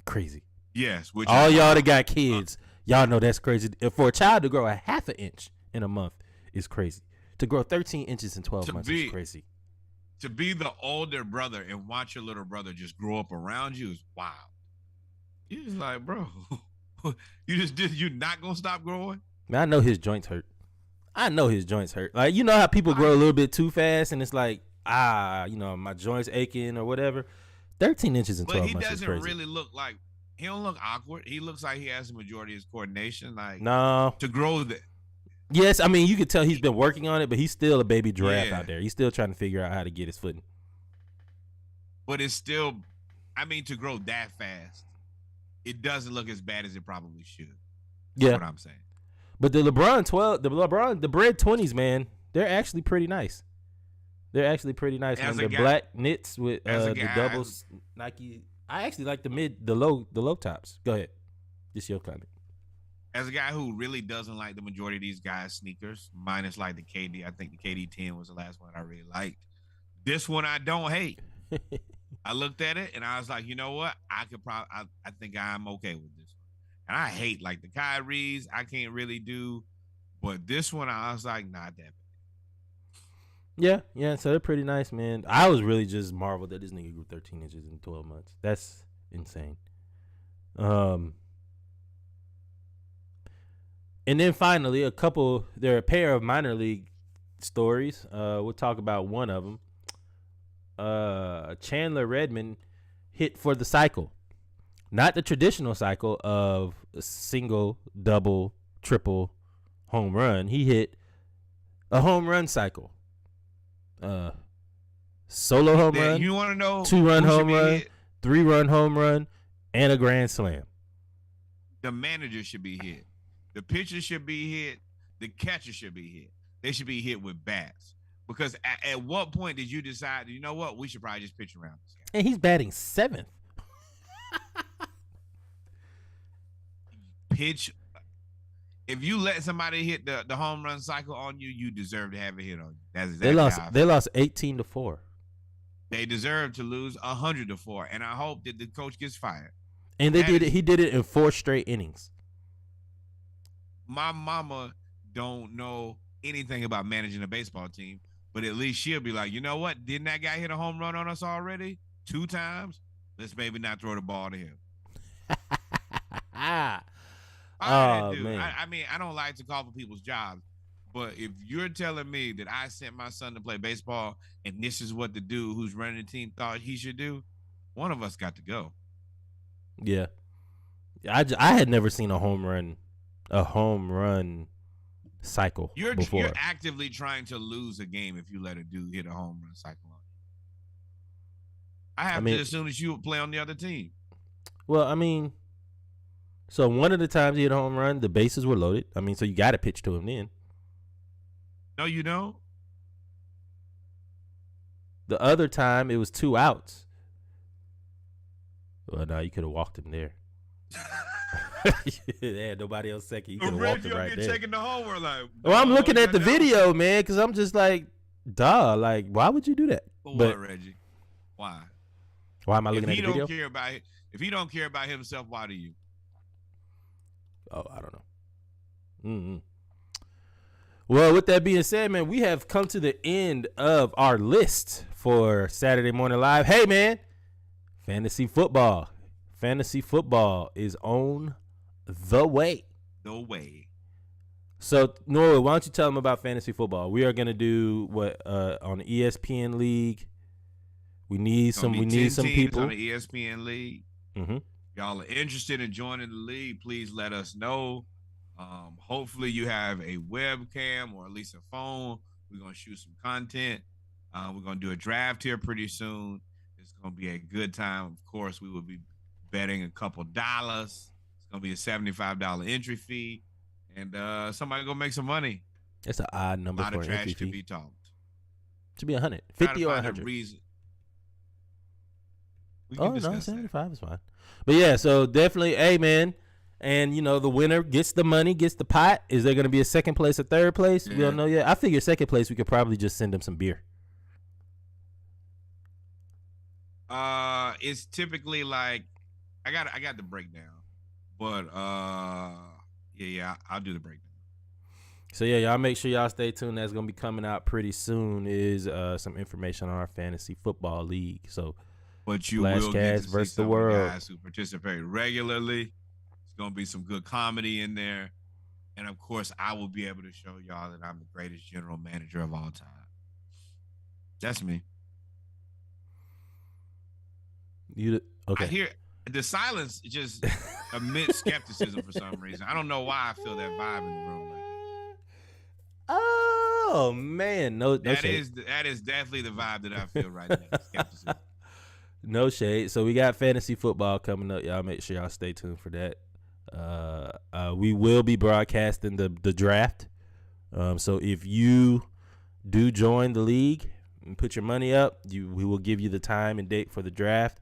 Crazy. Yes. Which All y'all that got kids, y'all know that's crazy. For a child to grow a half an inch in a month is crazy. To grow 13 inches in 12 months is crazy. To be the older brother and watch your little brother just grow up around you is wild. You're just like, bro, you're not gonna stop growing. Man, I know his joints hurt. Like, you know how people grow a little bit too fast and it's like, my joints aching or whatever. 13 inches in 12 months is crazy. But he doesn't really look like, he don't look awkward. He looks like he has the majority of his coordination. Like, no. To grow that. Yes, I mean, you could tell he's been working on it, but he's still a baby giraffe out there. He's still trying to figure out how to get his footing. But it's still, to grow that fast, it doesn't look as bad as it probably should. That's what I'm saying. But the Bread 20s, man, they're actually pretty nice. They're black knits with the doubles Nike. I actually like the low tops. Go ahead. Just your comment. As a guy who really doesn't like the majority of these guys' sneakers, minus like the KD, I think the KD 10 was the last one I really liked. This one I don't hate. I looked at it and I was like, you know what? I think I'm okay with this one. And I hate like the Kyries. I can't really do, but this one I was like, not that bad. Yeah. So they're pretty nice, man. I was really just marveled that this nigga grew 13 inches in 12 months. That's insane. And then finally, there are a pair of minor league stories. We'll talk about one of them. Chandler Redmond hit for the cycle. Not the traditional cycle of a single, double, triple home run. He hit a home run cycle. Solo home run. You want to know? 2-run home run, 3-run home run, and a grand slam. The manager should be hit. The pitcher should be hit. The catcher should be hit. They should be hit with bats. Because at what point did you decide, you know what, we should probably just pitch around this guy? And he's batting 7th. Pitch. If you let somebody hit the home run cycle on you, you deserve to have a hit on you. That's exactly they lost 18-4. They deserve to lose 100-4. And I hope that the coach gets fired. And he did it in 4 straight innings. My mama don't know anything about managing a baseball team, but at least she'll be like, you know what? Didn't that guy hit a home run on us already 2 times? Let's maybe not throw the ball to him. Man. I don't like to call for people's jobs, but if you're telling me that I sent my son to play baseball and this is what the dude who's running the team thought he should do, one of us got to go. Yeah. I had never seen a home run cycle before. You're actively trying to lose a game if you let a dude hit a home run cycle on you. I have to assume that you would play on the other team. Well, so one of the times he hit a home run, the bases were loaded. So you got to pitch to him then. No, you don't. The other time, it was 2 outs. Well, no, you could have walked him there. They had nobody else second. You could have walked him right there. Checking the homework, I'm looking at the video, man, because I'm just like, duh. Like, why would you do that? What, Reggie? Why? Why am I looking at the video? If he don't care about himself, why do you? Oh, I don't know. Mm-hmm. Well, with that being said, man, we have come to the end of our list for Saturday Morning Live. Hey, man, fantasy football. Fantasy football is on the way. No way. So, Noah, why don't you tell them about fantasy football? We are going to do what on the ESPN League. We need some people on the ESPN League. Mm-hmm. Y'all are interested in joining the league, please let us know. Hopefully you have a webcam or at least a phone. We're going to shoot some content. We're going to do a draft here pretty soon. It's going to be a good time. Of course, we will be betting a couple dollars. It's going to be a $75 entry fee. And somebody going to make some money. That's an odd number for an entry fee. A lot of trash to be talked. Should be 100. 50 or 100. Oh, no, 75 is fine. But, yeah, so definitely, hey, man. And, you know, the winner gets the money, gets the pot. Is there going to be a second place or third place? We don't know yet. I figure second place, we could probably just send them some beer. It's typically like I got the breakdown. But yeah, I'll do the breakdown. So yeah, y'all make sure y'all stay tuned. That's gonna be coming out pretty soon. Is some information on our fantasy football league. So but you will get to versus see the world. Of the guys who participate regularly. Gonna be some good comedy in there, and of course I will be able to show y'all that I'm the greatest general manager of all time. That's me. Okay. I hear the silence just amidst skepticism for some reason. I don't know why I feel that vibe in the room right now. Oh man, no that shade. That is definitely the vibe that I feel right now. Skepticism. No shade. So we got fantasy football coming up. Y'all make sure y'all stay tuned for that. We will be broadcasting the draft. So if you do join the league and put your money up, we will give you the time and date for the draft.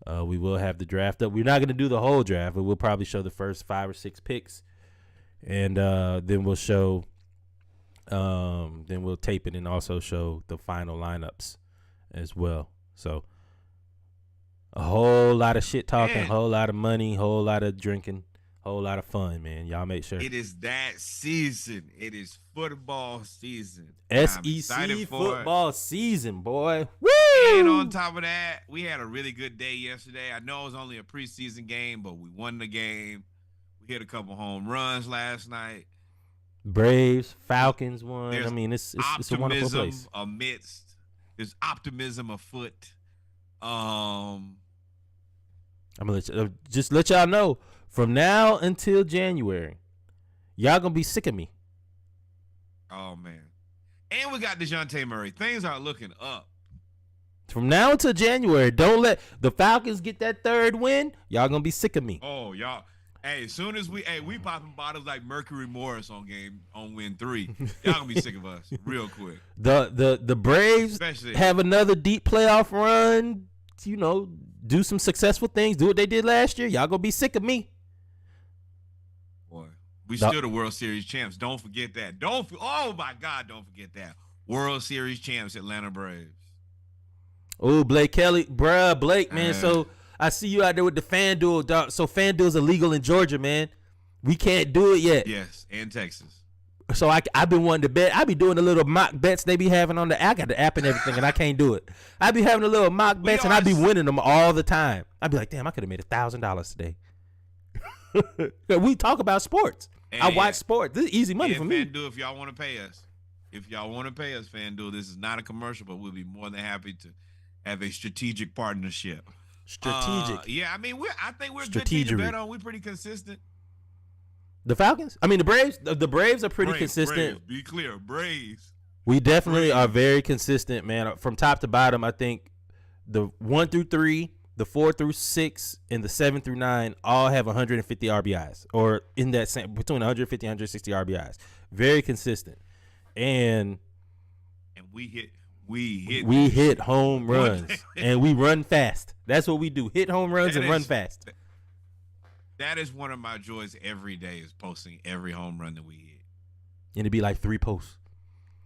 We will have the draft up. We're not going to do the whole draft, but we'll probably show the first 5 or 6 picks, and then we'll show. Then we'll tape it and also show the final lineups as well. So a whole lot of shit talking, whole lot of money, whole lot of drinking. Whole lot of fun, man. Y'all make sure. It is that season. It is football season. SEC football season, boy. Woo! And on top of that, we had a really good day yesterday. I know it was only a preseason game, but we won the game. We hit a couple home runs last night. Braves, Falcons won. I mean, it's a wonderful place. There's optimism afoot. I'm gonna just let y'all know. From now until January, y'all gonna be sick of me. Oh man, and we got DeJounte Murray. Things are looking up. From now until January, don't let the Falcons get that third win. Y'all gonna be sick of me. Oh y'all, hey, as soon as we popping bottles like Mercury Morris on win 3. Y'all gonna be sick of us real quick. The Braves have another deep playoff run. You know, do some successful things. Do what they did last year. Y'all gonna be sick of me. Boy, we still the World Series champs. Don't forget that. Oh my God, don't forget that. World Series champs, Atlanta Braves. Oh, Blake Kelly, Blake, man. So I see you out there with the FanDuel, dog. So FanDuel's illegal in Georgia, man. We can't do it yet. Yes, and Texas. So I've been wanting to bet. I be doing the little mock bets they be having on the app. I got the app and everything, and I can't do it. I be having the little mock bets, and I be winning them all the time. I be like, damn, I could have made $1,000 today. We talk about sports. And I watch sports. This is easy money for me. FanDuel, if y'all want to pay us, FanDuel, this is not a commercial, but we'll be more than happy to have a strategic partnership. Strategic. Yeah, I mean, I think we're a good team to bet on. We're pretty consistent. The Falcons? I mean, the Braves. The Braves are pretty consistent. Braves, be clear, Braves. We definitely are very consistent, man. From top to bottom, I think the 1 through 3, the 4 through 6, and the 7 through 9 all have 150 RBIs, or in that same between 150 and 160 RBIs. Very consistent, and we hit home runs, and we run fast. That's what we do: hit home runs and run fast. That is one of my joys every day, is posting every home run that we hit. And it'd be like 3 posts.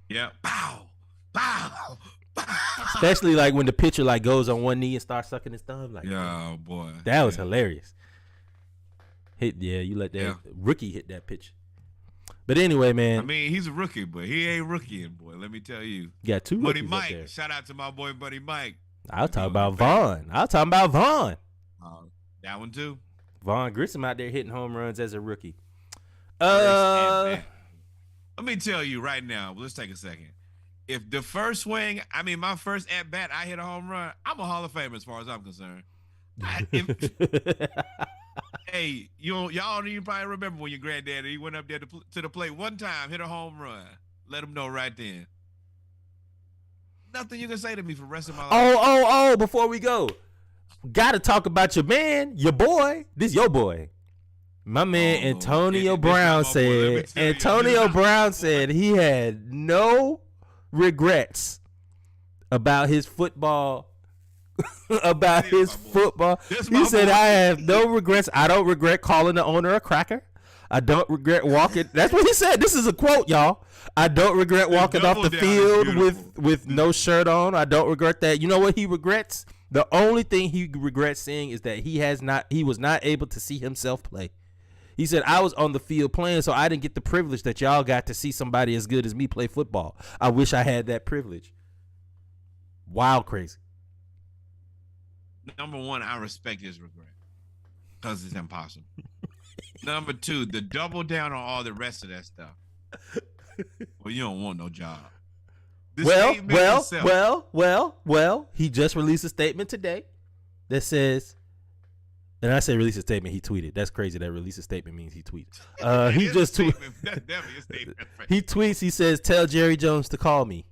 Yeah. Pow! Pow! Pow! Especially like when the pitcher like goes on one knee and starts sucking his thumb. Like, yeah, boy. That was hilarious. You let that rookie hit that pitch. But anyway, I man, mean, he's a rookie, but he ain't rookieing, boy. Let me tell you. you got two Buddy rookies up there. Mike, shout out to my boy Buddy Mike. I'll talk Doing about it better. Vaughn. I'll talk about Vaughn. That one too. Vaughn Grissom out there hitting home runs as a rookie. First at bat. Let me tell you right now. Let's take a second. If the first swing, my first at bat, I hit a home run, I'm a Hall of Famer as far as I'm concerned. Hey, y'all don't even probably remember when your granddaddy he went up there to the plate one time, hit a home run. Let him know right then. Nothing you can say to me for the rest of my life. Oh, before we go, gotta talk about your man, your boy. This your boy. My man Antonio Brown said he had no regrets about his football. He said, I have no regrets. I don't regret calling the owner a cracker. I don't regret walking. That's what he said. This is a quote, y'all. I don't regret walking off the field with no shirt on. I don't regret that. You know what he regrets? The only thing he regrets saying is that he was not able to see himself play. He said, I was on the field playing, so I didn't get the privilege that y'all got to see somebody as good as me play football. I wish I had that privilege. Wild crazy. Number one, I respect his regret because it's impossible. Number two, the double down on all the rest of that stuff. Well, you don't want no job. Well, he just released a statement today that says, and I say release a statement, he tweeted. That's crazy that release a statement means he tweets. He just tweeted. That's definitely a statement. He tweets, he says, tell Jerry Jones to call me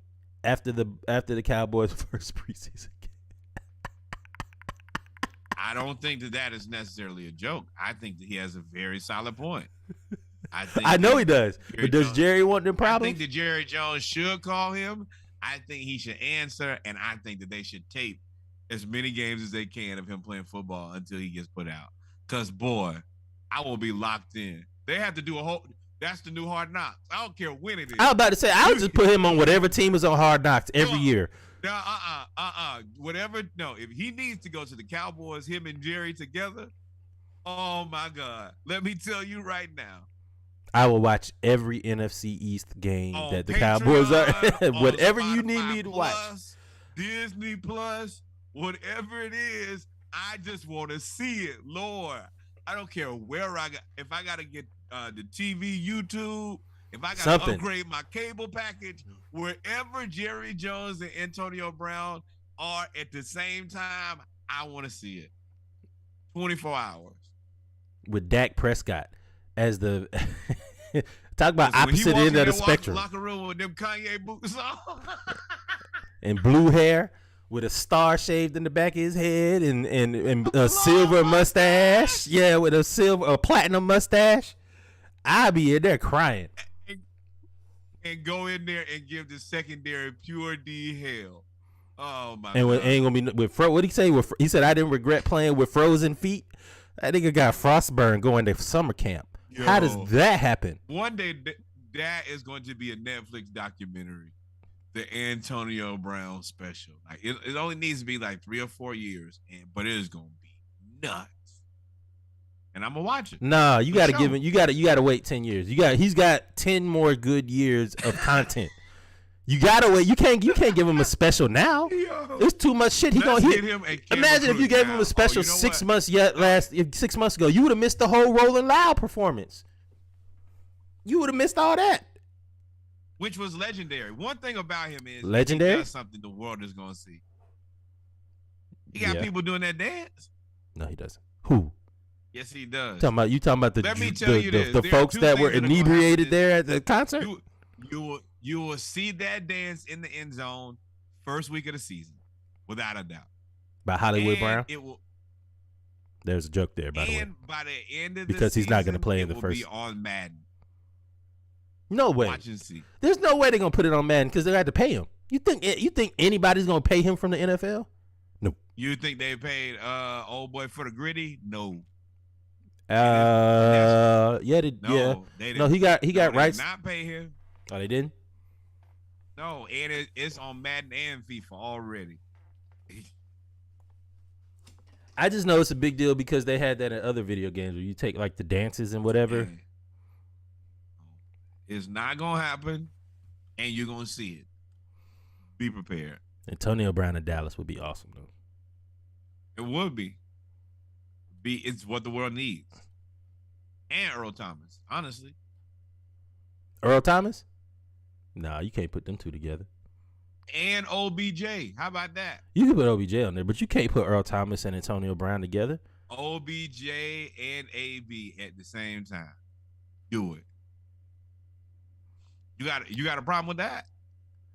after the Cowboys' first preseason game. I don't think that is necessarily a joke. I think that he has a very solid point. I know he does. But does Jerry want them problems? I think that Jerry Jones should call him. I think he should answer, and I think that they should tape as many games as they can of him playing football until he gets put out. Because, boy, I will be locked in. They have to do that's the new Hard Knocks. I don't care when it is. I was about to say, I would just put him on whatever team is on Hard Knocks every year. No, whatever. No, if he needs to go to the Cowboys, him and Jerry together, oh, my God. Let me tell you right now. I will watch every NFC East game that the Cowboys are. Whatever you need me to watch. Disney Plus, whatever it is, I just want to see it, Lord. I don't care where if I got to get the TV, YouTube, if I got to upgrade my cable package, wherever Jerry Jones and Antonio Brown are at the same time, I want to see it. 24 hours. With Dak Prescott as the talk about opposite end of the spectrum. Locker room with them Kanye boots on. And blue hair with a star shaved in the back of his head and a silver mustache. Yeah, with a platinum mustache. I'll be in there crying. And go in there and give the secondary pure D hell. Oh my! And God. Ain't gonna be with what did he say? He said I didn't regret playing with frozen feet. That nigga got frostburn going to summer camp. Yo, how does that happen? One day that is going to be a Netflix documentary, the Antonio Brown special. Like it only needs to be like 3 or 4 years, but it is gonna be nuts. And I'm gonna watch it. Nah, you gotta give him. You gotta wait 10 years. He's got 10 more good years of content. You gotta wait. You can't give him a special now. There's too much shit. Imagine if you gave him a special 6 months 6 months ago. You would have missed the whole Rolling Loud performance. You would have missed all that. Which was legendary. One thing about him is legendary. He does something the world is gonna see. He got people doing that dance. No, he doesn't. Who? Yes, he does. You talking about the folks that were inebriated there at the concert? You will see that dance in the end zone first week of the season, without a doubt. By Hollywood Brown? It will. There's a joke there, by the way. And by the end of because he's not going to play in the first. It will be on Madden. No way. Watch and see. There's no way they're going to put it on Madden because they got to pay him. You think anybody's going to pay him from the NFL? No. You think they paid old boy for the gritty? No. Yeah, they didn't. No, he got rights. Did not pay him. Oh, they didn't. No, and it's on Madden and FIFA already. I just know it's a big deal because they had that in other video games where you take like the dances and whatever. It's not gonna happen, and you're gonna see it. Be prepared. Antonio Brown in Dallas would be awesome though. It would be. It's what the world needs. And Earl Thomas, honestly. Earl Thomas? Nah, you can't put them two together. And OBJ. How about that? You can put OBJ on there, but you can't put Earl Thomas and Antonio Brown together. OBJ and AB at the same time. Do it. You got a problem with that?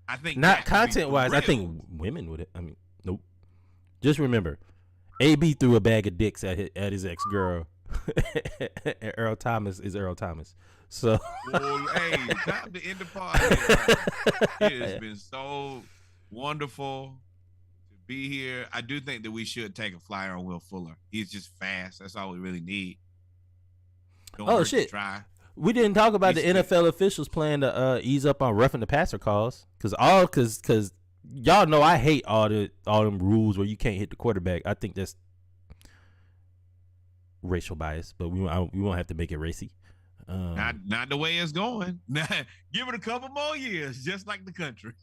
I think not content wise. I think women would. I mean, nope. Just remember, AB threw a bag of dicks at his ex girl. And Earl Thomas is Earl Thomas. So, well, hey, time to end the party. It has been so wonderful to be here. I do think that we should take a flyer on Will Fuller. He's just fast. That's all we really need. Don't hurt to try. We didn't talk about the NFL officials plan to ease up on roughing the passer calls because y'all know I hate all them rules where you can't hit the quarterback. I think that's racial bias, but we won't have to make it racy. Not the way it's going. Give it a couple more years, just like the country.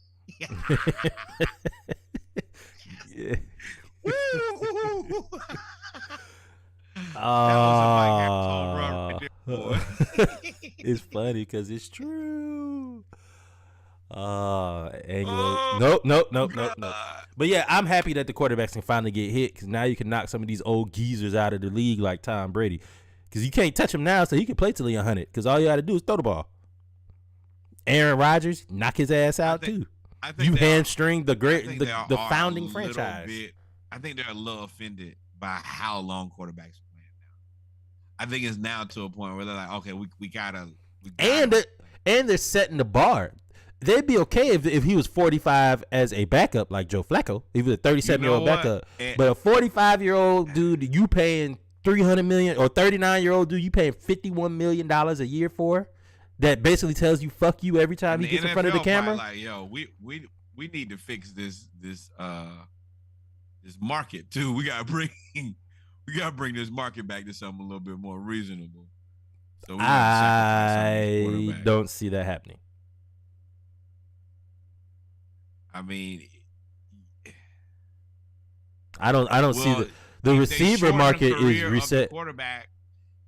Yeah. Woo! It's funny because it's true. Nope. But yeah, I'm happy that the quarterbacks can finally get hit because now you can knock some of these old geezers out of the league like Tom Brady. Because you can't touch him now, so he can play till he's 100. Because all you got to do is throw the ball. Aaron Rodgers, knock his ass out too. You hamstring the founding franchise. I think they're a little offended by how long quarterbacks are playing now. I think it's now to a point where they're like, okay, we gotta. And they're setting the bar. They'd be okay if he was 45 as a backup like Joe Flacco. He was a 37-year-old backup. But a 45-year-old dude, you paying $300 million, or 39-year-old dude, you paying $51 million a year for, that basically tells you fuck you every time he gets in front of the camera. Like, yo, we need to fix this market too. We gotta bring this market back to something a little bit more reasonable. So I don't see that happening. I mean, I don't see the receiver market is reset. Quarterback,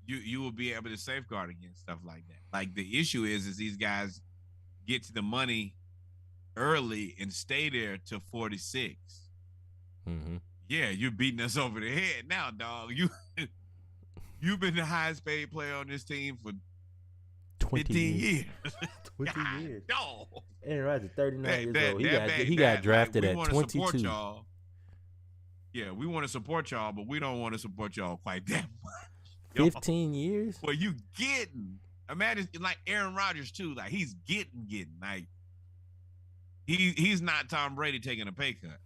you will be able to safeguard against stuff like that. Like the issue is these guys get to the money early and stay there till 46. Mm-hmm. Yeah, you're beating us over the head now, dog. You've been the highest paid player on this team for 15 years. 20 years. Dog. Aaron Rodgers, 39 years old. He got drafted at 22. Yeah, we want to support y'all, but we don't want to support y'all quite that much. 15 years? Well, you getting. Imagine like Aaron Rodgers too. Like he's getting. Like he's not Tom Brady taking a pay cut.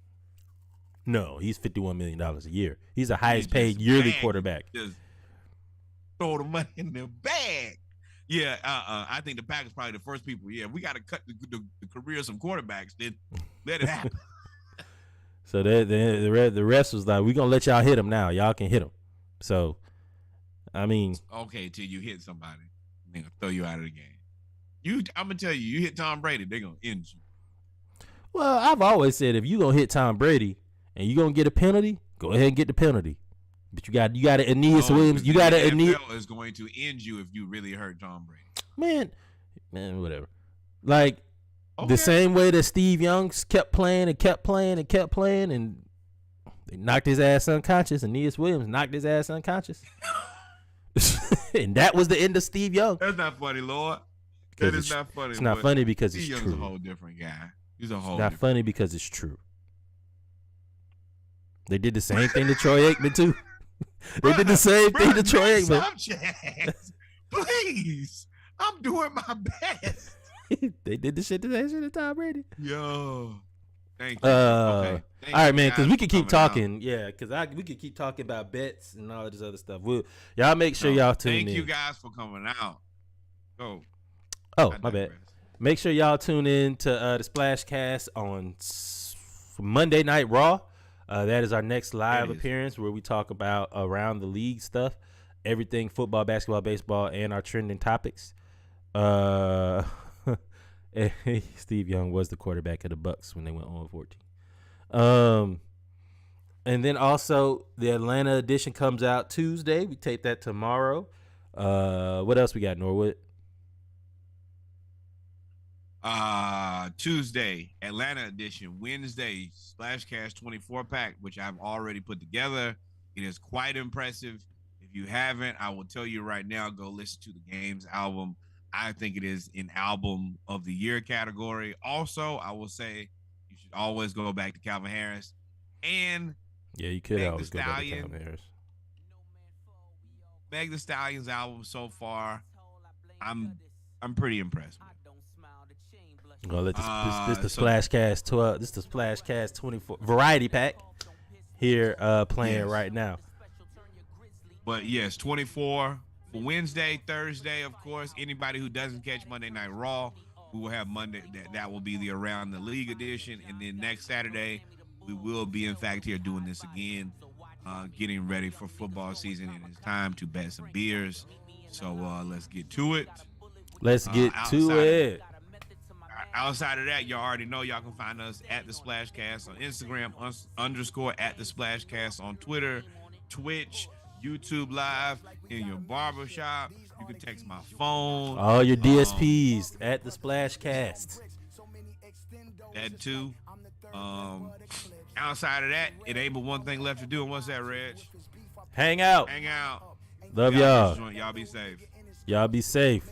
No, he's $51 million a year. He's the highest paid yearly quarterback. Just throw the money in their bag. Yeah, I think the Packers probably the first people. Yeah, we got to cut the career of some quarterbacks. Then let it happen. So the rest was like, we gonna let y'all hit him now. Y'all can hit him. So, I mean, okay, till you hit somebody, they're gonna throw you out of the game. I'm gonna tell you, you hit Tom Brady, they're gonna end you. Well, I've always said if you gonna hit Tom Brady and you gonna get a penalty, go ahead and get the penalty. But you got Aeneas Williams. You got Aeneas is going to end you if you really hurt Tom Brady. Man, whatever. Like the same way that Steve Young kept playing, and they knocked his ass unconscious. Aeneas Williams knocked his ass unconscious, and that was the end of Steve Young. That's not funny, Lord. That is not funny. It's not funny because it's Steve true. Young's a whole different guy. He's a whole. It's not funny because it's true. They did the same thing to Troy Aikman too. They did the same thing to Troy Aikman. Please, I'm doing my best. They did the shit to Tom Brady. Yo, thank you. Okay. All right, man, because we could keep talking. Out. Yeah, because we could keep talking about bets and all this other stuff. Y'all make sure y'all tune in. Thank you guys for coming out. Go. Oh, my bad. Make sure y'all tune in to the Splashcast on Monday Night Raw. That is our next live appearance where we talk about around the league stuff, everything football, basketball, baseball, and our trending topics. Uh, Steve Young was the quarterback of the Bucks when they went 0-14. And then also the Atlanta edition comes out Tuesday. We tape that tomorrow. What else we got, Norwood? Tuesday, Atlanta edition. Wednesday, Splashcast 24 pack, which I've already put together. It is quite impressive. If you haven't, I will tell you right now, go listen to the Games album. I think it is an album of the year category. Also, I will say you should always go back to Calvin Harris and Yeah, you could Meg always the go back to Stallion. Calvin Harris. Meg the Stallion's album so far, I'm pretty impressed with. Well, this the So- Splashcast 12. This is the Splashcast 24 variety pack here playing Yes. right now. But yes, 24 for Wednesday, Thursday, of course. Anybody who doesn't catch Monday Night Raw, we will have Monday. That will be the Around the League edition, and then next Saturday, we will be in fact here doing this again, getting ready for football season, and it's time to bet some beers. So let's get to it. Let's get outside to of- it. Outside of that, y'all already know y'all can find us at the Splashcast on Instagram, _ at the Splashcast on Twitter, Twitch, YouTube Live, in your barbershop. You can text my phone. All your DSPs at the Splashcast. That too. Outside of that, it ain't but one thing left to do. And what's that, Reg? Hang out. Hang out. Love y'all. Y'all be safe. Y'all be safe.